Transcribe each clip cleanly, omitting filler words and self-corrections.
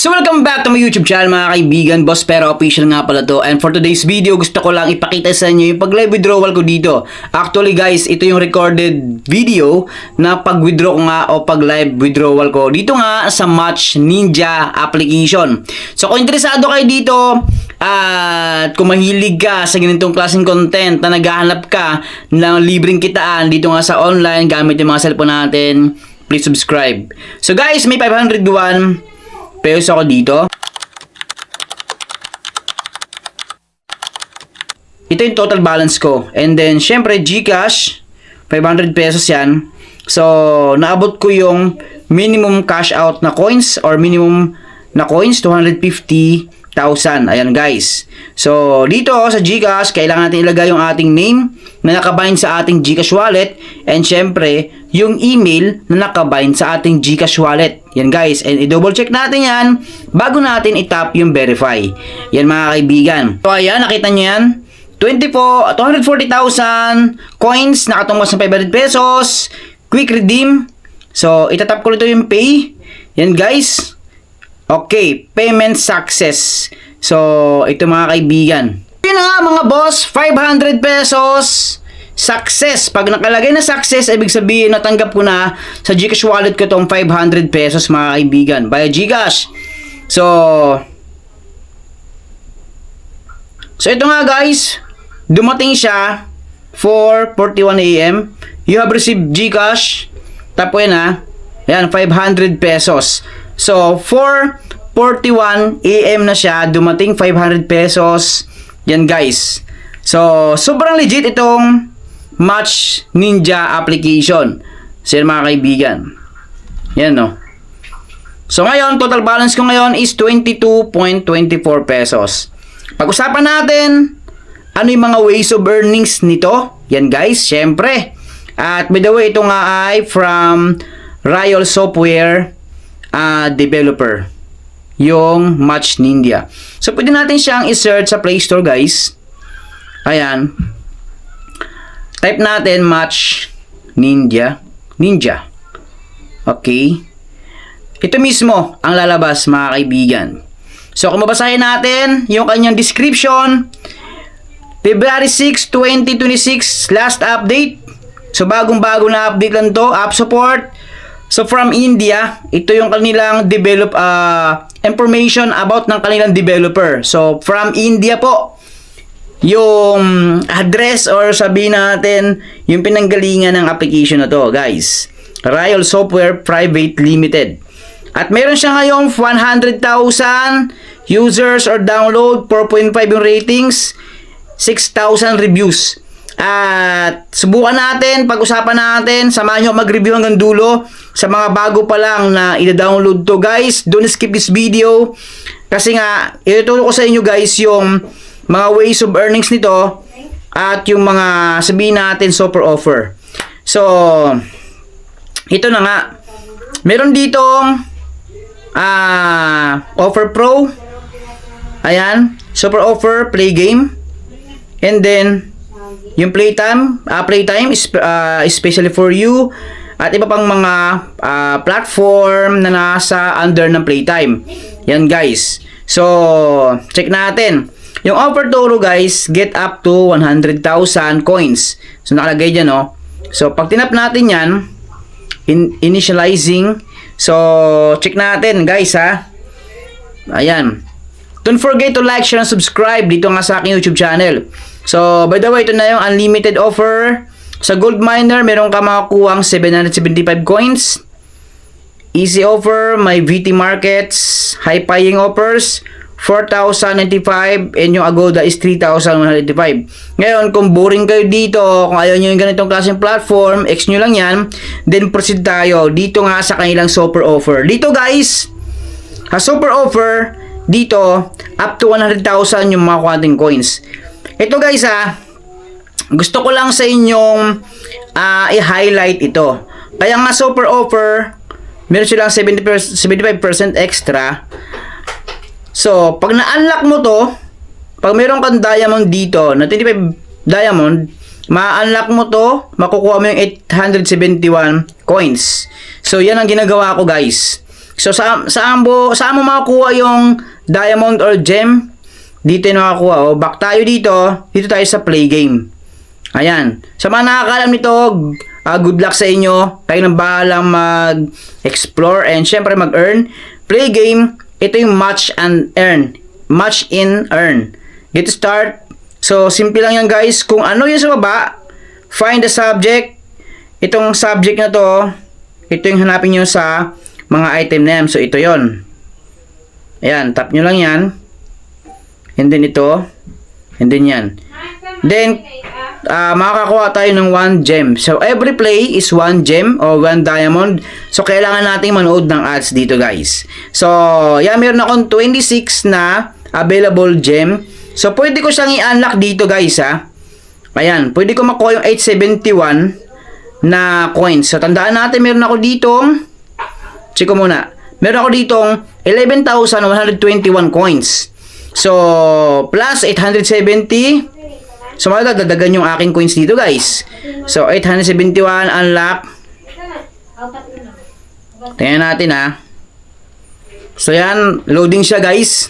So welcome back to my YouTube channel mga kaibigan, Boss Pera Official nga pala to. And for today's video, gusto ko lang ipakita sa inyo yung pag-live withdrawal ko dito. Actually guys, ito yung recorded video na pag-withdraw ko nga o pag-live withdrawal ko dito nga sa Match Ninja application. So kung interesado kayo dito at kung mahilig ka sa ganitong klaseng content na naghahanap ka ng libreng kitaan dito nga sa online gamit yung mga cellphone natin, please subscribe. So guys, may 501 pesos ako dito. Ito yung total balance ko. And then, syempre, GCash, 500 pesos yan. So, naabot ko yung minimum cash out na coins or minimum na coins, 250,000. Ayan, guys. So, dito sa GCash, kailangan natin ilagay yung ating name na nakabind sa ating GCash wallet. And syempre, yung email na nakabind sa ating GCash wallet. Yan guys, and i-double check natin yan bago natin i-tap yung verify. Yan mga kaibigan. So ayan, nakita nyo yan. 240,000 coins, nakatumbas ng 500 pesos. Quick redeem. So, itatap ko nito yung pay. Yan guys. Okay, payment success. So, ito mga kaibigan. Yun na nga mga boss, 500 pesos. Success. Pag nakalagay na success, ibig sabihin natanggap ko na sa GCash wallet ko tong 500 pesos mga kaibigan via GCash. So ito nga guys, dumating siya 4:41 AM. You have received GCash. Tapo yan ha. Ayan, 500 pesos. So 4:41 AM na siya, dumating 500 pesos. Yan guys. So sobrang legit itong Match Ninja application. So yan mga kaibigan. Yan no. So ngayon, total balance ko ngayon is 22.24 pesos. Pag-usapan natin, ano yung mga ways of earnings nito? Yan guys, syempre. At by the way, ito nga ay from Riot Software developer. Yung Match Ninja. So pwede natin siyang i-search sa Play Store guys. Ayan. Type natin Match Ninja. Okay. Ito mismo ang lalabas mga kaibigan. So kung mabasahin natin yung kanyang description, February 6, 2026 last update. So bagong-bago na update lang to, app support. So from India, ito yung kanilang information about ng kanilang developer. So from India po yung address or sabihin natin yung pinanggalingan ng application na to guys. Riot Software Private Limited. At meron siya ngayong 100,000 users or download, 4.5 yung ratings, 6,000 reviews. At subukan natin, pag-usapan natin, samahan nyo mag-review hanggang dulo. Sa mga bago pa lang na i-download to guys, don't skip this video. Kasi nga, ituturo ko sa inyo guys yung mga ways of earnings nito at yung mga sabihin natin super offer. So, ito na nga. Meron ditong offer pro. Ayan, super offer, play game. And then, yung playtime is especially for you. At iba pang mga platform na nasa under ng playtime. Yan guys. So, check natin. Yung offer toro guys, get up to 100,000 coins. So nakalagay dyan no. So pag tinap natin yan, initializing. So check natin guys ha. Ayan. Don't forget to like, share, and subscribe dito nga sa aking YouTube channel. So by the way, ito na yung unlimited offer. Sa gold miner, meron ka makakuhang 775 coins. Easy offer, may VT markets, high paying offers, 4,095 and yung Agoda is 3,185. Ngayon, kung boring kayo dito, kung ayaw nyo yung ganitong klaseng platform, X nyo lang yan, then proceed tayo dito nga sa kanilang super offer. Dito guys, sa super offer, dito, up to 100,000 yung mga quantum coins. Ito guys gusto ko lang sa inyong i-highlight ito. Kaya nga super offer, meron silang 75% extra. So, pag na-unlock mo to, pag mayroon kang diamond dito, na 25 diamond, ma-unlock mo to, makukuha mo yung 871 coins. So, yan ang ginagawa ko guys. So, saan mo makukuha yung diamond or gem? Dito yung makakuha. O, back tayo dito. Dito tayo sa play game. Ayan. Sa mga nakakalam nito, good luck sa inyo. Kayo nang bahalang mag-explore and syempre mag-earn. Play game, ito yung match and earn. Match in earn. Get to start. So, simple lang yan guys. Kung ano yung sa baba, find the subject. Itong subject na to, ito yung hanapin nyo sa mga item name. So, ito yon. Ayan, tap nyo lang yan. And then ito. And then yan. Then, makakakuha tayo ng 1 gem. So, every play is 1 gem or 1 diamond. So, kailangan natin manood ng ads dito, guys. So, yan, meron akong 26 na available gem. So, pwede ko siyang i-unlock dito, guys, ha. Ayan, pwede ko makuha yung 871 na coins. So, tandaan natin, meron ako ditong, check ko muna, meron ako ditong 11,121 coins. So, plus 870. So, madadagdagan yung aking coins dito, guys. So, 871 unlock. Tingnan natin, ha. So, yan. Loading siya, guys.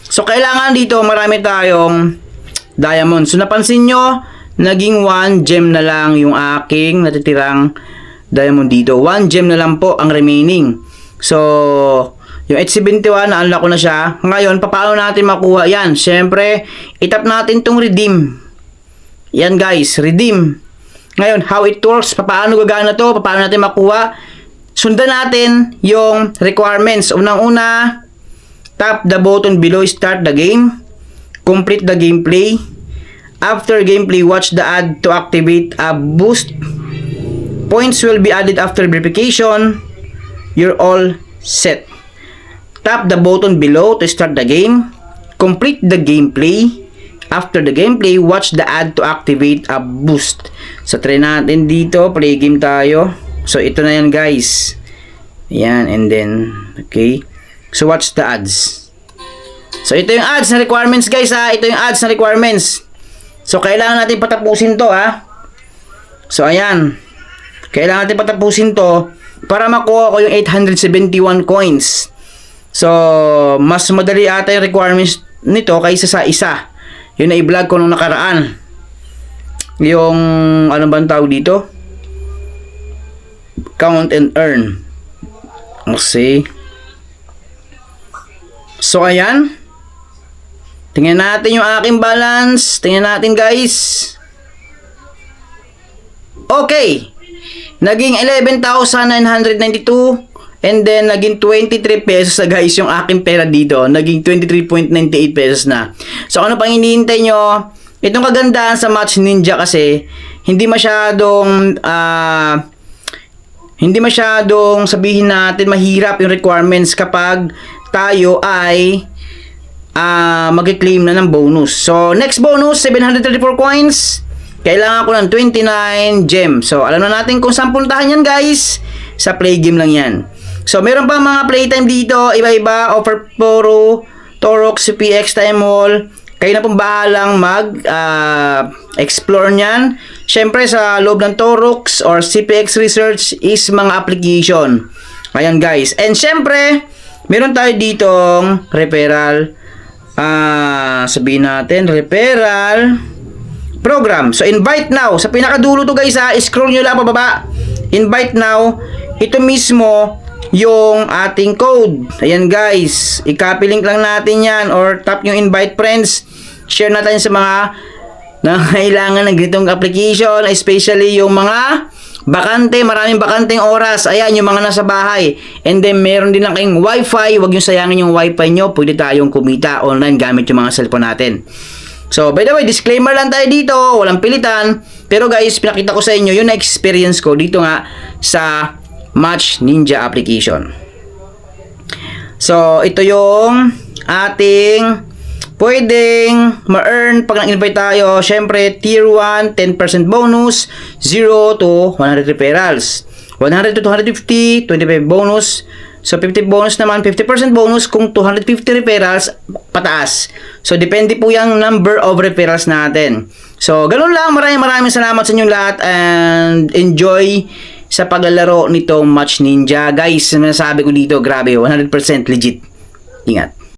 So, kailangan dito marami tayong diamond. So, napansin nyo, naging 1 gem na lang yung aking natitirang diamond dito. 1 gem na lang po ang remaining. So, yung 871, na-unlock ko na siya. Ngayon, paano natin makuha yan? Siyempre, itap natin tong redeem. Yan guys, redeem. Ngayon, how it works, paano gagana to? Paano natin makuha? Sundan natin yung requirements. Unang-una, tap the button below, start the game. Complete the gameplay. After gameplay, watch the ad to activate a boost. Points will be added after verification. You're all set. Tap the button below to start the game. Complete the gameplay. After the gameplay, watch the ad to activate a boost. So, try natin dito. Play game tayo. So, ito na yan guys. Ayan, and then, okay. So, watch the ads. So, ito yung ads na requirements guys ha. Ito yung ads na requirements. So, kailangan natin patapusin to ha. So, ayan. Kailangan natin patapusin to para makuha ko yung 871 coins. So, mas madali ata yung requirements nito kaysa sa isa. Yun na i-vlog ko nung nakaraan. Yung, ano bang tawag dito? Count and earn. Okay. So, ayan. Tingnan natin yung aking balance. Tingnan natin, guys. Okay. Naging 11,992. And then, naging 23 pesos na guys yung aking pera dito. Naging 23.98 pesos na. So, ano pang hinihintay nyo? Itong kagandahan sa Match Ninja kasi, hindi masyadong sabihin natin mahirap yung requirements kapag tayo ay mag-claim na ng bonus. So, next bonus, 734 coins. Kailangan ko ng 29 gem. So, alam na natin kung saan puntahan yan guys. Sa play game lang yan. So, meron pa mga playtime dito, iba-iba, offer puro, Torok, CPX, Time Wall. Kayo na pong bahalang mag-explore nyan. Siyempre, sa loob ng Torox or CPX Research is mga application. Ayan guys. And siyempre, meron tayo ditong referral. Sabihin natin, referral program. So, invite now. Sa pinakadulo to guys scroll nyo lang pababa. Invite now. Ito mismo yung ating code. Ayan guys, i-copy link lang natin yan or tap yung invite friends. Share natin sa mga nangailangan ng ganitong application, especially yung mga bakante, maraming bakanteng oras. Ayan, yung mga nasa bahay. And then meron din lang kayong wifi. Huwag yung sayangin yung wifi nyo. Pwede tayong kumita online gamit yung mga cellphone natin. So, by the way, disclaimer lang tayo dito, walang pilitan. Pero guys, pinakita ko sa inyo yung experience ko dito nga sa Match Ninja application. So, ito yung ating pwedeng ma-earn pag nag-invite tayo. Syempre, tier 1, 10% bonus, 0 to 100 referrals. 100 to 250, 25 bonus. So, 50 bonus naman, 50% bonus kung 250 referrals pataas. So, depende po yung number of referrals natin. So, ganun lang. Maraming salamat sa inyong lahat and enjoy sa paglalaro nitong Match Ninja. Guys, sinasabi ko dito, grabe, 100% legit. Ingat.